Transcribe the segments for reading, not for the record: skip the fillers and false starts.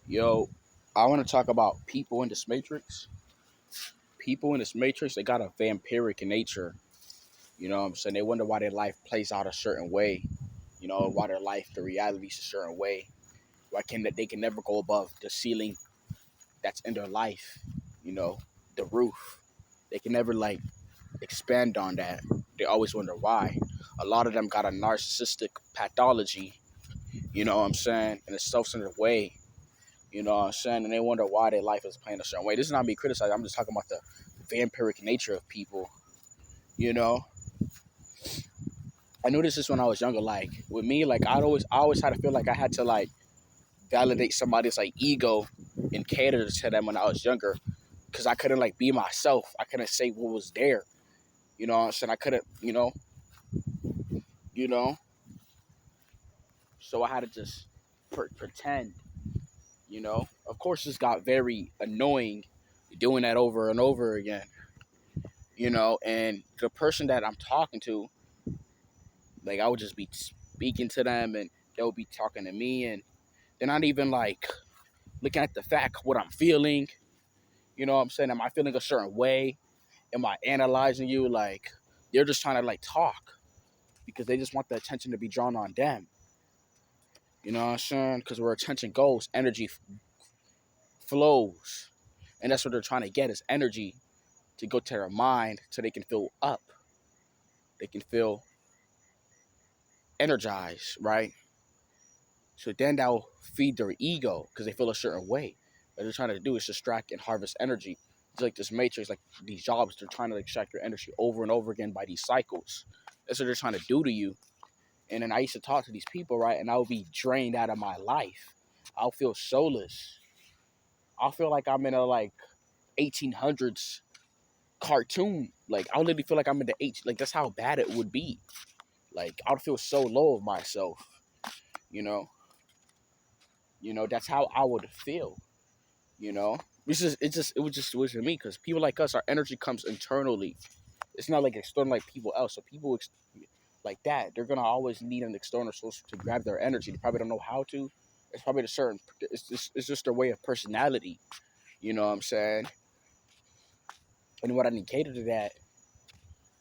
Yo, I want to talk about people in this matrix. People in this matrix, they got a vampiric nature. You know what I'm saying? They wonder why their life plays out a certain way. You know, why their life, the reality is a certain way. Why can they can never go above the ceiling that's in their life? You know, the roof. They can never like expand on that. They always wonder why. A lot of them got a narcissistic pathology. You know what I'm saying? In a self-centered way. You know what I'm saying? And they wonder why their life is playing a certain way. This is not me criticizing. I'm just talking about the vampiric nature of people. You know, I knew this when I was younger. Like with me, like I always had to feel like I had to like validate somebody's like ego and cater to them when I was younger, because I couldn't like be myself. I couldn't say what was there. You know what I'm saying? I couldn't. You know. So I had to just pretend. You know. Of course, this got very annoying doing that over and over again. You know, and the person that I'm talking to, like I would just be speaking to them, and they'll be talking to me, and they're not even like looking at the fact what I'm feeling. You know what I'm saying? Am I feeling a certain way? Am I analyzing you? Like they're just trying to like talk because they just want the attention to be drawn on them. You know what I'm saying? Because where attention goes, energy flows, and that's what they're trying to get is energy to go to their mind so they can feel up. They can feel energized, right? So then that'll feed their ego because they feel a certain way. What they're trying to do is distract and harvest energy. It's like this matrix, like these jobs, they're trying to extract your energy over and over again by these cycles. That's what they're trying to do to you. And then I used to talk to these people, right? And I would be drained out of my life. I'll feel soulless. I'll feel like I'm in a like 1800s cartoon. Like I'll literally feel like I'm in the like that's how bad it would be. Like I'd feel so low of myself, you know. That's how I would feel. You know, it was just with me because people like us, our energy comes internally. It's not like external like people else. So people like that, they're gonna always need an external source to grab their energy. They probably don't know how to. It's probably a certain. It's just their way of personality. You know what I'm saying? And what I need cater to that,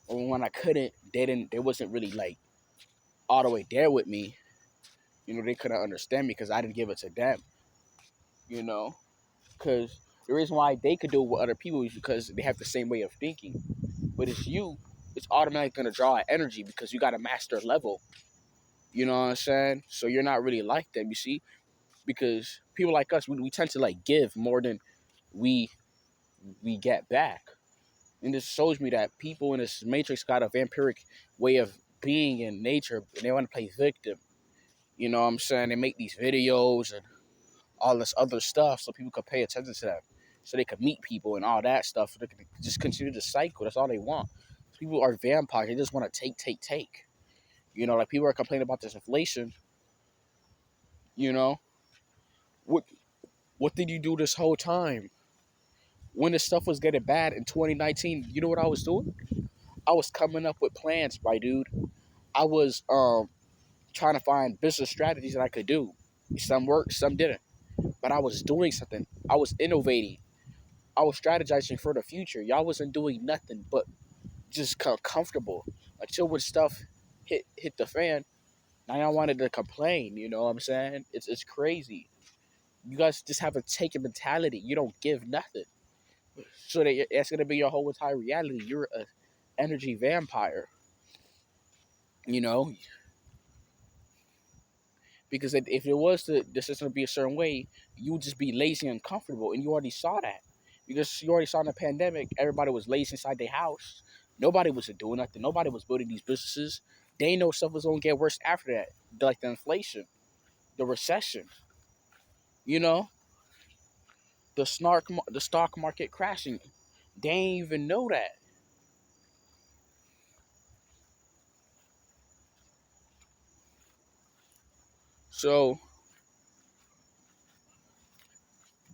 or when I couldn't, they wasn't really like all the way there with me. You know, they couldn't understand me because I didn't give it to them. You know, because the reason why they could do it with other people is because they have the same way of thinking. But it's you, it's automatically gonna draw energy because you got a master level. You know what I'm saying? So you're not really like them, you see? Because people like us, we tend to like give more than we we get back. And this shows me that people in this matrix got a vampiric way of being in nature and they want to play victim. You know what I'm saying? They make these videos and all this other stuff so people could pay attention to them. So they could meet people and all that stuff. So they could just continue the cycle. That's all they want. People are vampires. They just want to take, take, take. You know, like people are complaining about this inflation. You know, what what did you do this whole time? When this stuff was getting bad in 2019, you know what I was doing? I was coming up with plans, my dude. I was trying to find business strategies that I could do. Some worked, some didn't. But I was doing something. I was innovating. I was strategizing for the future. Y'all wasn't doing nothing but just comfortable until when stuff hit the fan. Now y'all wanted to complain. You know what I'm saying? It's crazy. You guys just have a taking mentality. You don't give nothing. So that's gonna be your whole entire reality. You're a energy vampire. You know, because if it was the system to be a certain way, you would just be lazy and comfortable, and you already saw that. Because you already saw in the pandemic, everybody was lazy inside their house. Nobody was doing nothing. Nobody was building these businesses. They know stuff was gonna get worse after that, like the inflation, the recession. You know, the stock market crashing. They ain't even know that. So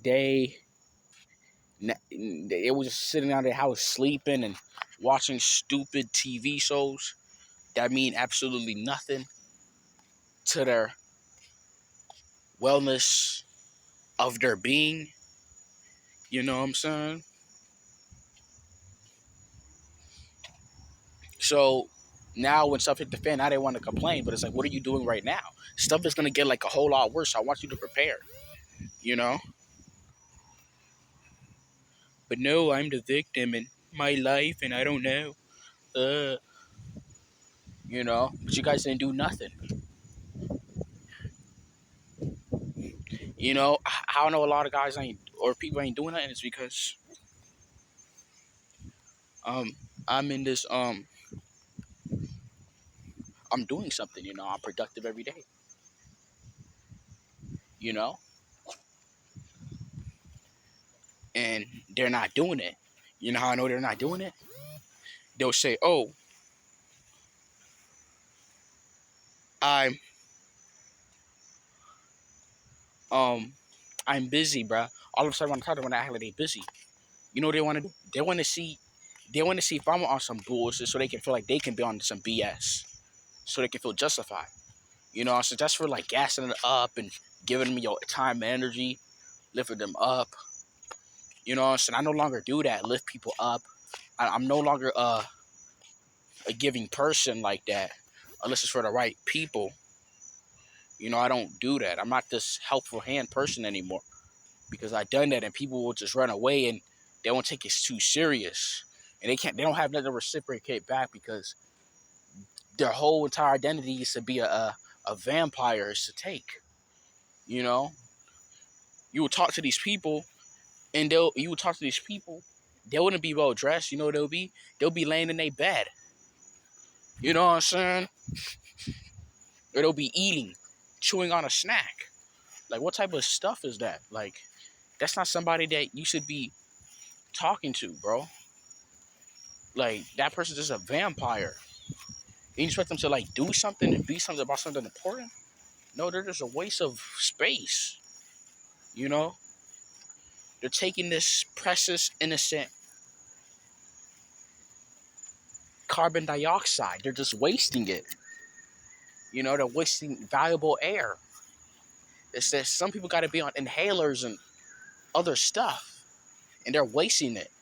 they they was just sitting out their house sleeping and watching stupid TV shows that mean absolutely nothing to their wellness, of their being. You know what I'm saying? So now when stuff hit the fan, now they want to complain, but it's like, what are you doing right now? Stuff is gonna get like a whole lot worse. So I want you to prepare. You know? But no, I'm the victim in my life, and I don't know. Uh, but you guys didn't do nothing. I don't know, a lot of guys ain't or people ain't doing nothing. It's because um I'm in this I'm doing something. I'm productive every day. You know, and they're not doing it. You know how I know they're not doing it? They'll say, "Oh, I'm um I'm busy, bruh." All of a sudden, when I talk to them, when I act like they busy, you know what they want to do? They want to see if I'm on some bullshit, so they can feel like they can be on some BS, so they can feel justified. So that's for like gassing it up and giving me your time and energy, lifting them up. I no longer do that, lift people up. I'm no longer a giving person like that, unless it's for the right people. I don't do that. I'm not this helpful hand person anymore because I done that, and people will just run away and they won't take it too serious, and they don't have nothing to reciprocate back because their whole entire identity is to be a vampire, is to take. You know, you will talk to these people, and you will talk to these people. They wouldn't be well dressed. You know what they'll be? They'll be laying in their bed. You know what I'm saying? Or they'll be eating, chewing on a snack. Like, what type of stuff is that? Like, that's not somebody that you should be talking to, bro. Like, that person's just a vampire. You expect them to like do something and be something about something important? No, they're just a waste of space. You know, they're taking this precious, innocent carbon dioxide. They're just wasting it. They're wasting valuable air. It's that some people got to be on inhalers and other stuff, and they're wasting it.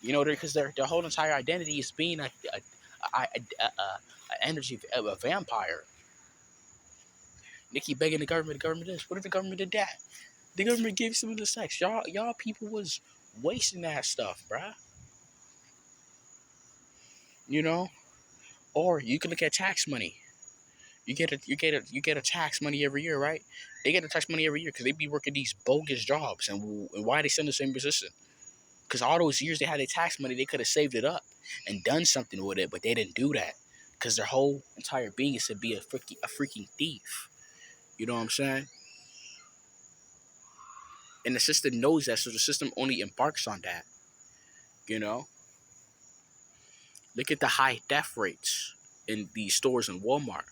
Because their whole entire identity is being a energy a vampire. They keep begging the government. The government this. What if the government did that? The government gave some of the sex. Y'all people was wasting that stuff, bruh. You know. Or you can look at tax money. You get a tax money every year, right? They get a tax money every year because they be working these bogus jobs, and why they send the same position? Because all those years they had their tax money, they could have saved it up and done something with it, but they didn't do that because their whole entire being is to be a freaking thief. You know what I'm saying? And the system knows that, so the system only embarks on that. You know, look at the high theft rates in these stores in Walmart.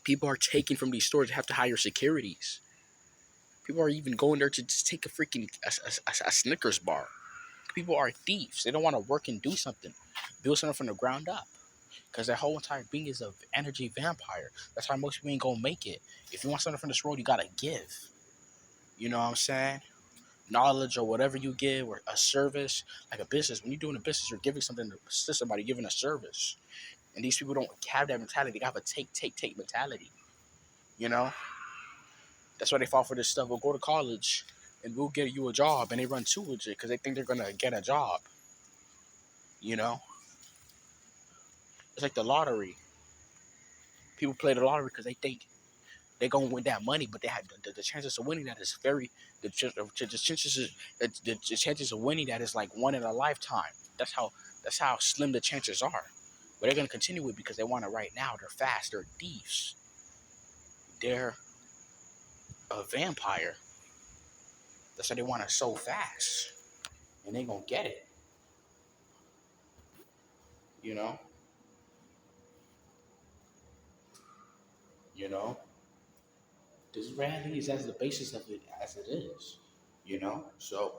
People are taking from these stores. They have to hire securities. People are even going there to just take a freaking a Snickers bar. People are thieves. They don't want to work and do something, build something from the ground up. Because their whole entire being is an energy vampire. That's why most people ain't gonna make it. If you want something from this world, you gotta give. You know what I'm saying? Knowledge or whatever you give, or a service, like a business. When you're doing a business, you're giving something to somebody, giving a service. And these people don't have that mentality. They have a take mentality. You know? That's why they fall for this stuff. We'll go to college and we'll get you a job, and they run towards it because they think they're gonna get a job. You know? It's like the lottery. People play the lottery because they think they're gonna win that money, but they have the chances of winning that is very the chances of winning that is like one in a lifetime. That's how slim the chances are. But they're gonna continue it because they want it right now. They're fast. They're thieves. They're a vampire. That's why they want it so fast, and they gonna get it. You know. You know. This reality is as the basis of it as it is. So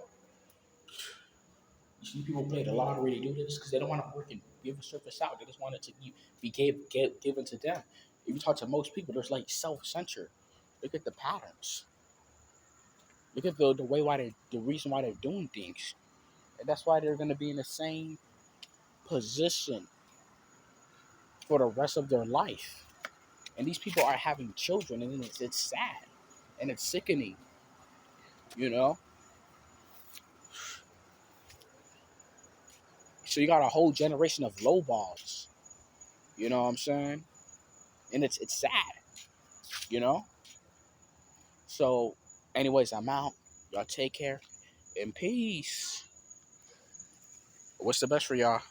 you see people play the lottery to do this because they don't want to work and give a service out. They just want it to be given to them. If you talk to most people, there's like self-censor. Look at the patterns. Look at the way why the reason why they're doing things. And that's why they're gonna be in the same position for the rest of their life. And these people are having children, and it's sad and it's sickening. You know, so you got a whole generation of lowballs. You know what I'm saying? And it's sad. You know. So, anyways, I'm out. Y'all take care and peace. What's the best for y'all?